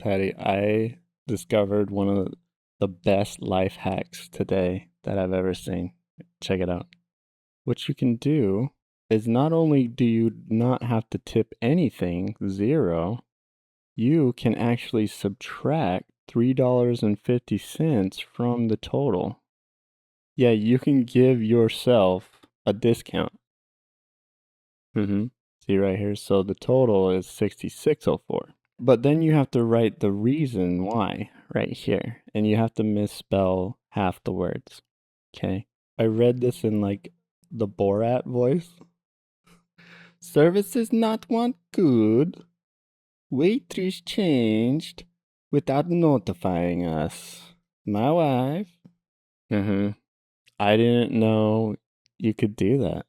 Patty, I discovered one of the best life hacks today that I've ever seen. Check it out. What you can do is not only do you not have to tip anything, zero, you can actually subtract $3.50 from the total. Yeah, you can give yourself a discount. Mm-hmm. See right here. So the total is 6604. But then you have to write the reason why right here, and you have to misspell half the words. Okay. I read this in like the Borat voice. Service is not one good. Waitress changed without notifying us. My wife. Mm-hmm. I didn't know you could do that.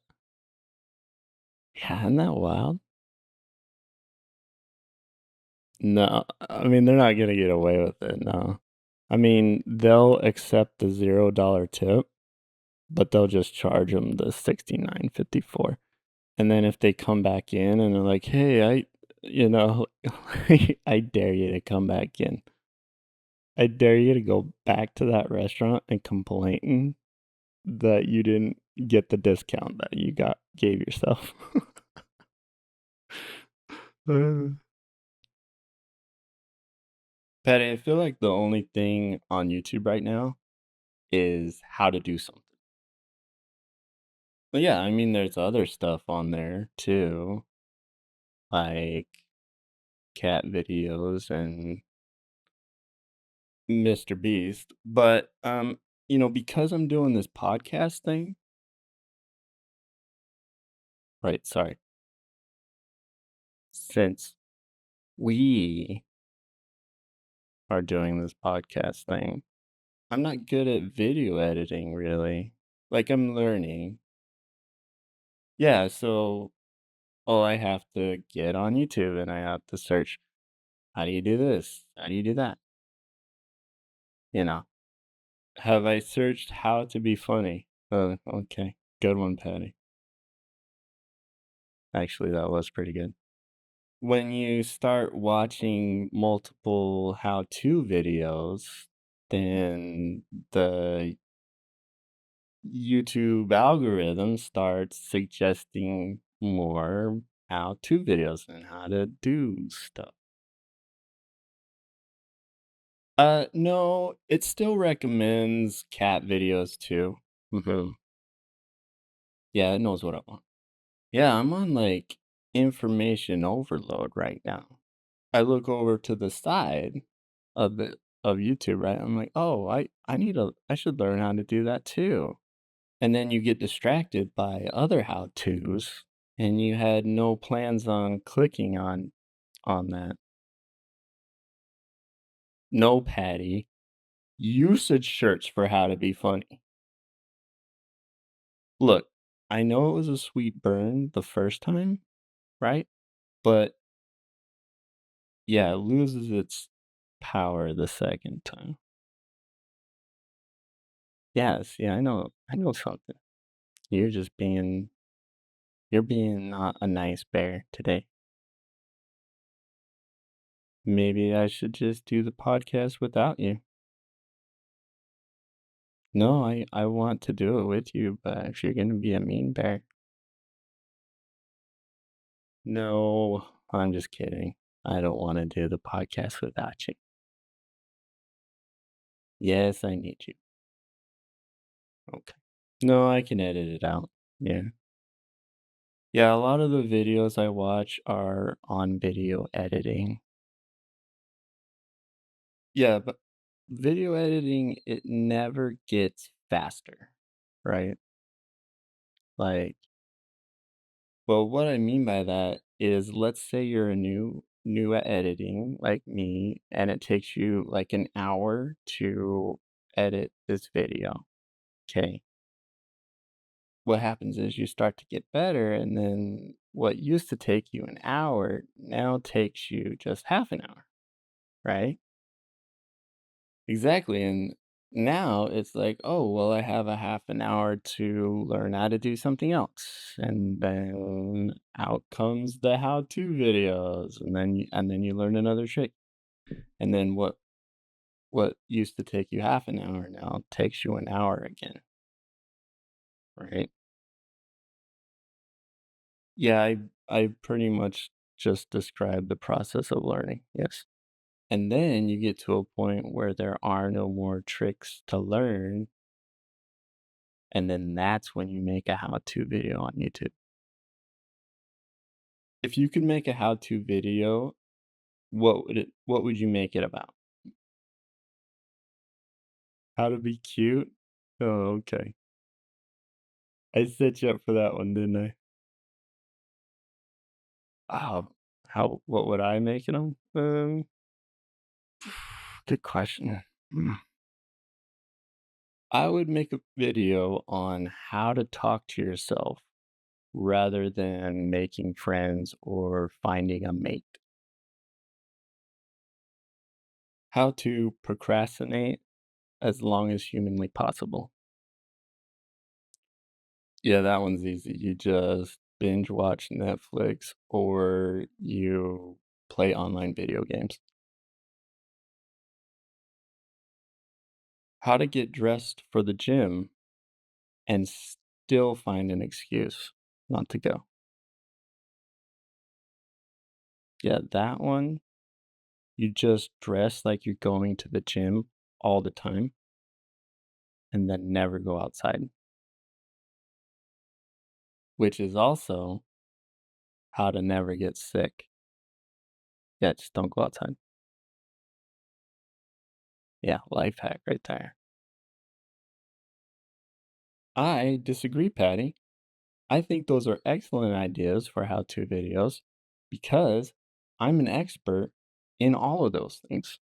Yeah, isn't that wild? No, I mean they're not gonna get away with it. No, I mean they'll accept the $0 tip, but they'll just charge them the 69.54. And then if they come back in and they're like, "Hey, you know, I dare you to come back in. I dare you to go back to that restaurant and complain that you didn't get the discount that you gave yourself." Patty, I feel like the only thing on YouTube right now is how to do something. But yeah, I mean, there's other stuff on there too, like cat videos and Mr. Beast. But because I'm doing this podcast thing, right? Sorry, since we are doing this podcast thing, I'm not good at video editing, really. Like I'm learning. Yeah, so I have to get on YouTube and I have to search, how do you do this? How do you do that? You know. Have I searched how to be funny? Oh, okay. Good one, Patty. Actually, that was pretty good. When you start watching multiple how-to videos, then the YouTube algorithm starts suggesting more how-to videos and how to do stuff. No, it still recommends cat videos too. Yeah, it knows what I want. Yeah, I'm on like information overload right now. I look over to the side of YouTube, right? I'm like, oh, I should learn how to do that too. And then you get distracted by other how-tos and you had no plans on clicking on that. No, Patty. You should search for how to be funny. Look, I know it was a sweet burn the first time, right? But yeah, it loses its power the second time. Yes, yeah, I know something. You're just you're being not a nice bear today. Maybe I should just do the podcast without you. No, I want to do it with you, but if you're gonna be a mean bear. No, I'm just kidding. I don't want to do the podcast without you. Yes, I need you. Okay. No, I can edit it out. Yeah. Yeah, a lot of the videos I watch are on video editing. Yeah, but video editing, it never gets faster, right? Like, well, what I mean by that is let's say you're a new at editing like me, and it takes you like an hour to edit this video. Okay. What happens is you start to get better, and then what used to take you an hour now takes you just half an hour, right? Exactly, and now it's like, "Oh, well, I have a half an hour to learn how to do something else," and then out comes the how-to videos, and then you learn another trick. And then what used to take you half an hour now takes you an hour again, right? Yeah, I pretty much just described the process of learning. Yes. And then you get to a point where there are no more tricks to learn, and then that's when you make a how-to video on YouTube. If you could make a how-to video, what would you make it about? How to be cute? Oh, okay. I set you up for that one, didn't I? Oh, what would I make it on? Good question. Mm. I would make a video on how to talk to yourself rather than making friends or finding a mate. How to procrastinate as long as humanly possible. Yeah, that one's easy. You just binge watch Netflix or you play online video games. How to get dressed for the gym and still find an excuse not to go. Yeah, that one, you just dress like you're going to the gym all the time and then never go outside, which is also how to never get sick. Yeah, just don't go outside. Yeah, life hack right there. I disagree, Patty. I think those are excellent ideas for how-to videos because I'm an expert in all of those things.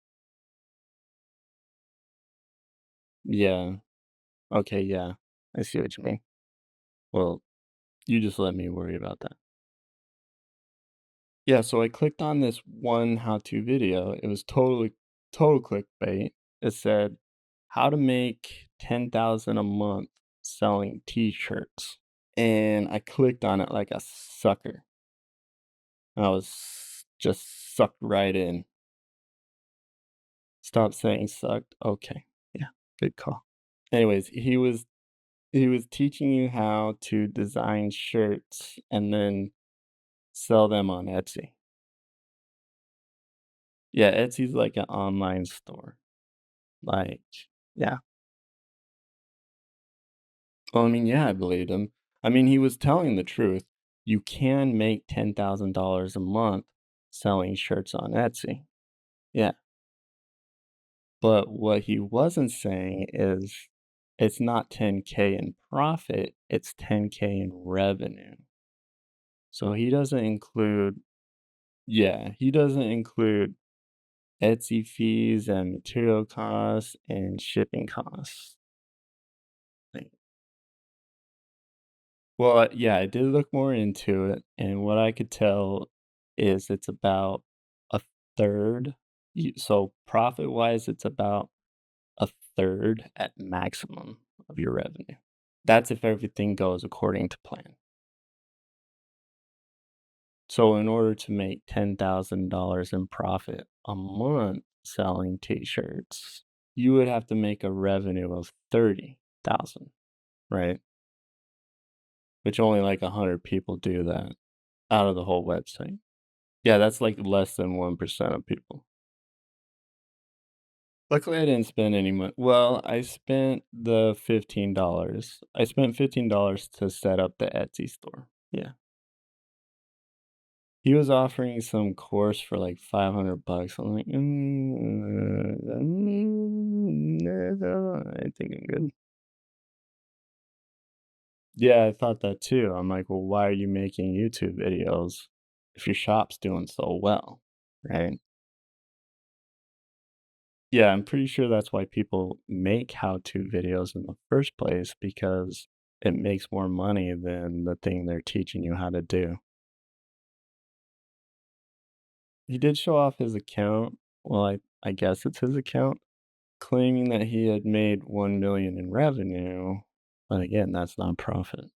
Yeah. Okay, yeah. I see what you mean. Well, you just let me worry about that. Yeah, so I clicked on this one how-to video. It was total clickbait. It said how to make 10,000 a month selling t-shirts. And I clicked on it like a sucker. I was just sucked right in. Stop saying sucked. Okay. Yeah, good call. Anyways, he was teaching you how to design shirts and then sell them on Etsy. Yeah, Etsy's like an online store. Like, yeah. Well, I mean, yeah, I believed him. I mean, he was telling the truth. You can make $10,000 a month selling shirts on Etsy. Yeah. But what he wasn't saying is it's not 10K in profit, it's 10K in revenue. So he doesn't include, yeah, he doesn't include Etsy fees and material costs and shipping costs. Like, well, yeah, I did look more into it, and what I could tell is it's about a third. So profit wise, it's about a third at maximum of your revenue. That's if everything goes according to plan. So in order to make $10,000 in profit a month selling t-shirts, you would have to make a revenue of 30,000, right? Which only like 100 people do that out of the whole website. Yeah, that's like less than 1% of people. Luckily, I didn't spend any money. Well, I spent the $15. I spent $15 to set up the Etsy store. Yeah. He was offering some course for like 500 bucks. I'm like, I think I'm good. Yeah, I thought that too. I'm like, well, why are you making YouTube videos if your shop's doing so well, right? Yeah, I'm pretty sure that's why people make how-to videos in the first place because it makes more money than the thing they're teaching you how to do. He did show off his account. Well, I guess it's his account, claiming that he had made 1 million in revenue. But again, that's not profit.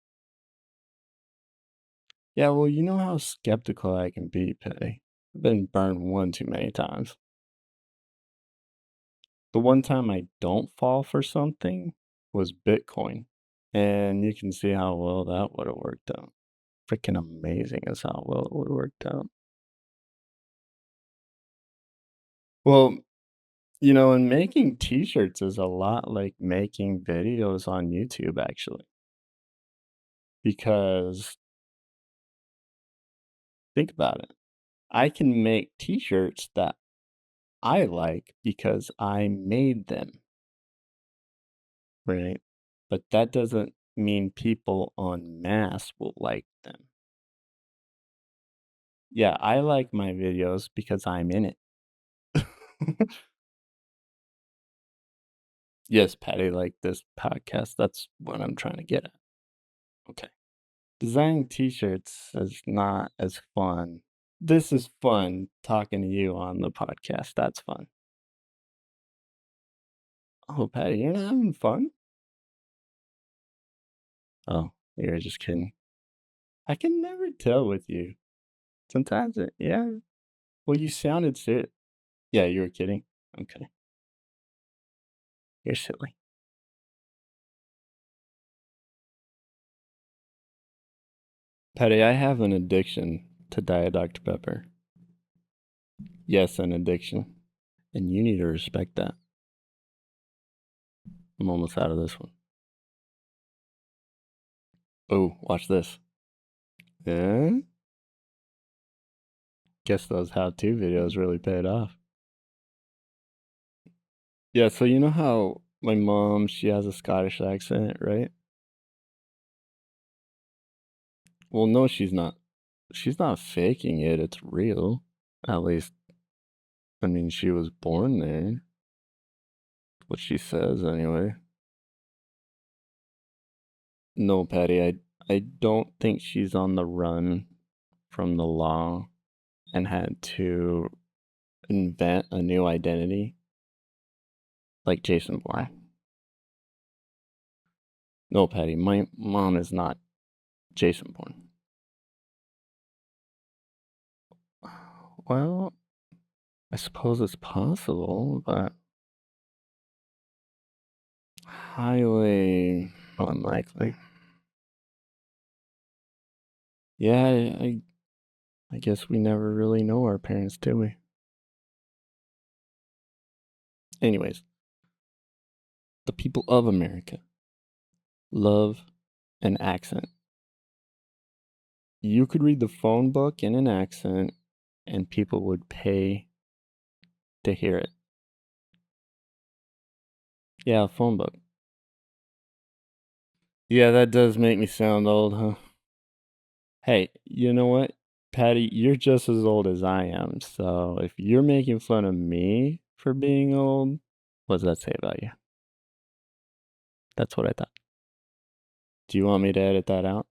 Yeah, well, you know how skeptical I can be, Petty. I've been burned one too many times. The one time I don't fall for something was Bitcoin. And you can see how well that would have worked out. Freaking amazing is how well it would have worked out. Well, and making t-shirts is a lot like making videos on YouTube, actually. Because think about it. I can make t-shirts that I like because I made them, right? But that doesn't mean people en masse will like them. Yeah, I like my videos because I'm in it. Yes, Patty, like this podcast. That's what I'm trying to get at. Okay. Designing t-shirts is not as fun. This is fun talking to you on the podcast. That's fun. Oh, Patty, you're not having fun? Oh, you're just kidding. I can never tell with you. Sometimes, yeah. Well, you sounded serious. Yeah, you were kidding. Okay. You're silly. Patty, I have an addiction to Diet Dr. Pepper. Yes, an addiction. And you need to respect that. I'm almost out of this one. Oh, watch this. Eh? Guess those how-to videos really paid off. Yeah, so you know how my mom, she has a Scottish accent, right? Well, no, she's not. She's not faking it. It's real. At least, I mean, she was born there. What she says, anyway. No, Patty, I don't think she's on the run from the law and had to invent a new identity like Jason Bourne. No, Patty, my mom is not Jason Bourne. Well, I suppose it's possible, but highly unlikely. Yeah, I guess we never really know our parents, do we? Anyways, the people of America love an accent. You could read the phone book in an accent and people would pay to hear it. Yeah, a phone book. Yeah, that does make me sound old, huh? Hey, you know what? Patty, you're just as old as I am, so if you're making fun of me for being old, what does that say about you? That's what I thought. Do you want me to edit that out?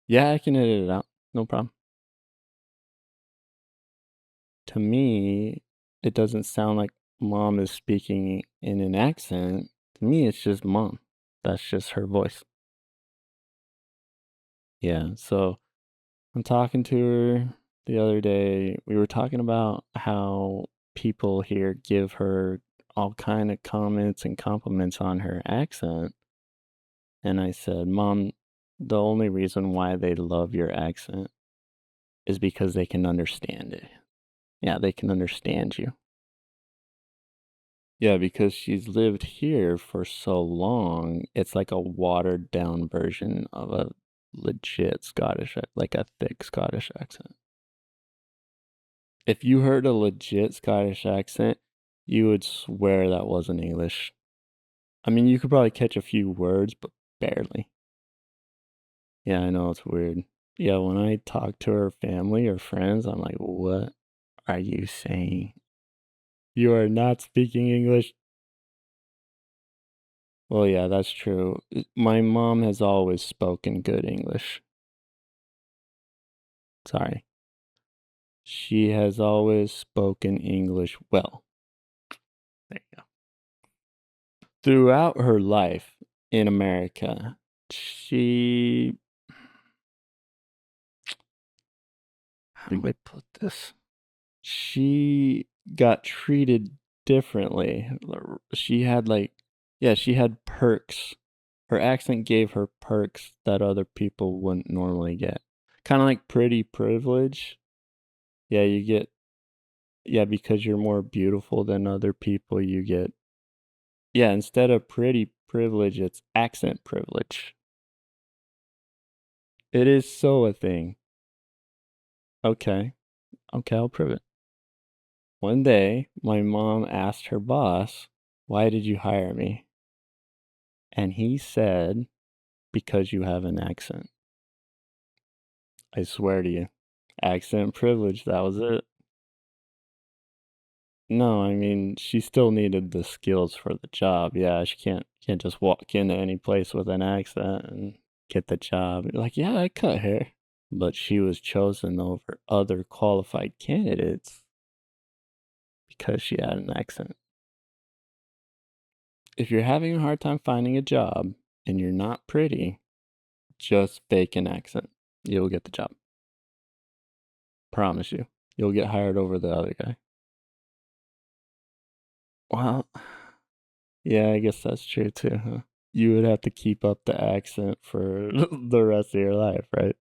Yeah, I can edit it out. No problem. To me, it doesn't sound like mom is speaking in an accent. To me, it's just mom. That's just her voice. Yeah, so I'm talking to her the other day. We were talking about how people here give her all kind of comments and compliments on her accent. And I said, Mom, the only reason why they love your accent is because they can understand it. Yeah, they can understand you. Yeah, because she's lived here for so long, it's like a watered down version of a legit Scottish, like a thick Scottish accent. If you heard a legit Scottish accent, you would swear that wasn't English. I mean, you could probably catch a few words, but barely. Yeah, I know it's weird. Yeah, when I talk to her family or friends, I'm like, what are you saying? You are not speaking English? Well, yeah, that's true. My mom has always spoken good English. Sorry. She has always spoken English well. There you go. Throughout her life in America, she. How do I put this? She got treated differently. She had like, yeah, she had perks. Her accent gave her perks that other people wouldn't normally get. Kind of like pretty privilege. Yeah, you get, yeah, because you're more beautiful than other people, you get, yeah, instead of pretty privilege, it's accent privilege. It is so a thing. Okay. Okay, I'll prove it. One day, my mom asked her boss, "Why did you hire me?" And he said, "Because you have an accent." I swear to you. Accent privilege, that was it. No, I mean, she still needed the skills for the job. Yeah, she can't just walk into any place with an accent and get the job. Like, yeah, I cut hair. But she was chosen over other qualified candidates because she had an accent. If you're having a hard time finding a job and you're not pretty, just fake an accent. You'll get the job. Promise you. You'll get hired over the other guy. Well, yeah, I guess that's true too, huh? You would have to keep up the accent for the rest of your life, right?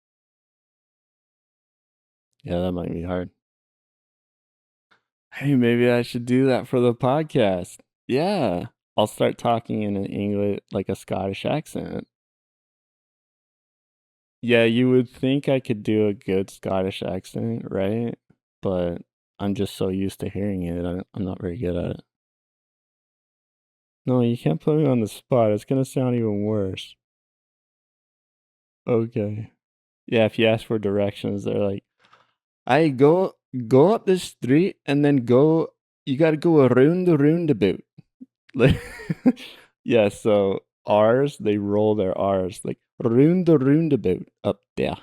Yeah, that might be hard. Hey, maybe I should do that for the podcast. Yeah. I'll start talking in an English, like a Scottish accent. Yeah, you would think I could do a good Scottish accent, right? But I'm just so used to hearing it. I'm not very good at it. No, you can't put me on the spot. It's gonna sound even worse. Okay. Yeah, if you ask for directions, they're like, I go up this street and then go. You got to go around the roundabout. Like, yeah. So R's, they roll their R's like round the roundabout up there.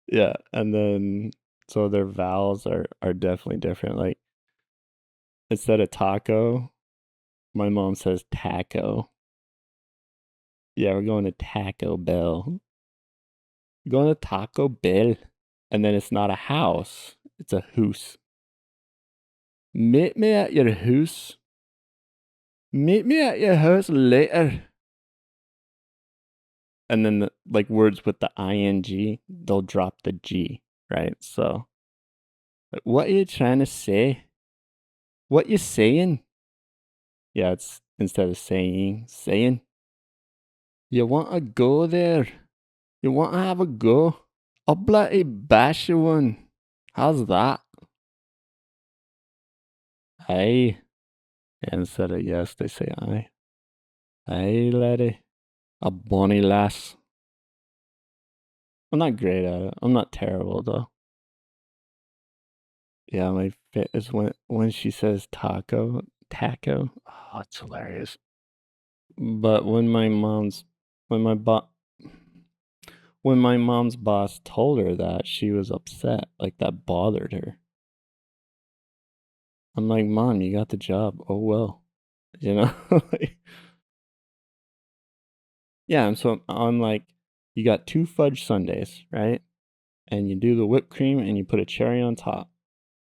Yeah, and then so their vowels are definitely different. Like instead of taco, my mom says taco. Yeah, we're going to Taco Bell. We're going to Taco Bell, and then it's not a house; it's a house. Meet me at your house. Meet me at your house later. And then like words with the ing, they'll drop the g, right? So, like, what are you trying to say? What you saying? Yeah, it's instead of saying. You want to go there? You want to have a go? I'll bloody bash you one. How's that? Aye. And instead of yes, they say aye. Aye, laddie. A bonny lass. I'm not great at it. I'm not terrible though. Yeah, my fit is when she says taco. Oh, it's hilarious. But when my bo- when my mom's boss told her that, she was upset. Like that bothered her. I'm like, Mom, you got the job. Oh well, you know. Like, yeah, and so I'm like, you got two fudge sundaes, right? And you do the whipped cream and you put a cherry on top,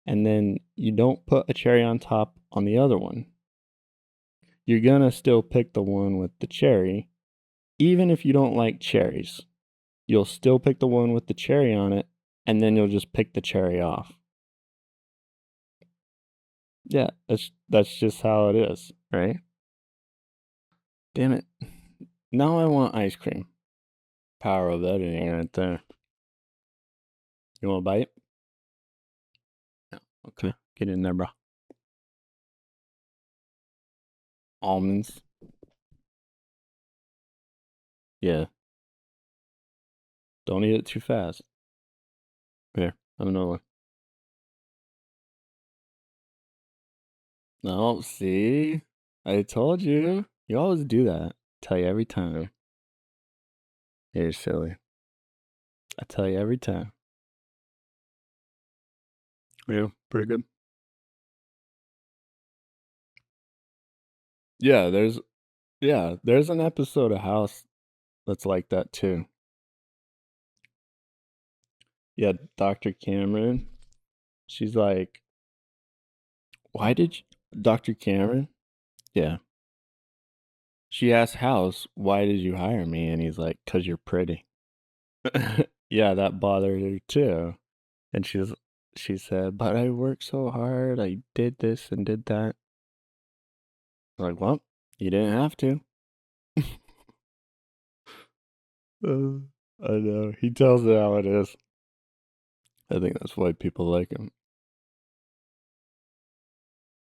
and then you don't put a cherry on top on the other one. You're gonna still pick the one with the cherry, even if you don't like cherries. You'll still pick the one with the cherry on it, and then you'll just pick the cherry off. Yeah, that's just how it is, right? Damn it. Now I want ice cream. Power of editing right there. You want a bite? Yeah. Okay. Get in there, bro. Almonds. Yeah. Don't eat it too fast. Here, have another one. No, see? I told you. You always do that. Tell you every time. You're silly. I tell you every time. Yeah, pretty good. Yeah, there's an episode of House that's like that too. Yeah, Dr. Cameron. She's like, why did you, Dr. Cameron? Yeah. She asked House, why did you hire me? And he's like, because you're pretty. Yeah, that bothered her too. And she said, but I worked so hard. I did this and did that. Like, well, you didn't have to. Uh, I know. He tells it how it is. I think that's why people like him.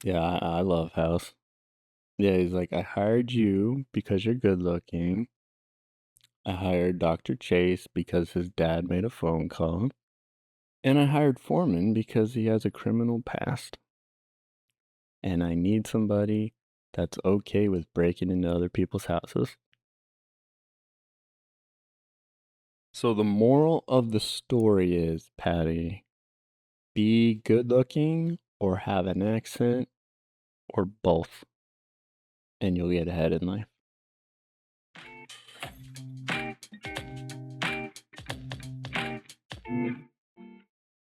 Yeah, I love House. Yeah, he's like, I hired you because you're good looking. I hired Dr. Chase because his dad made a phone call. And I hired Foreman because he has a criminal past. And I need somebody that's okay with breaking into other people's houses. So the moral of the story is, Patty, be good looking or have an accent or both, and you'll get ahead in life.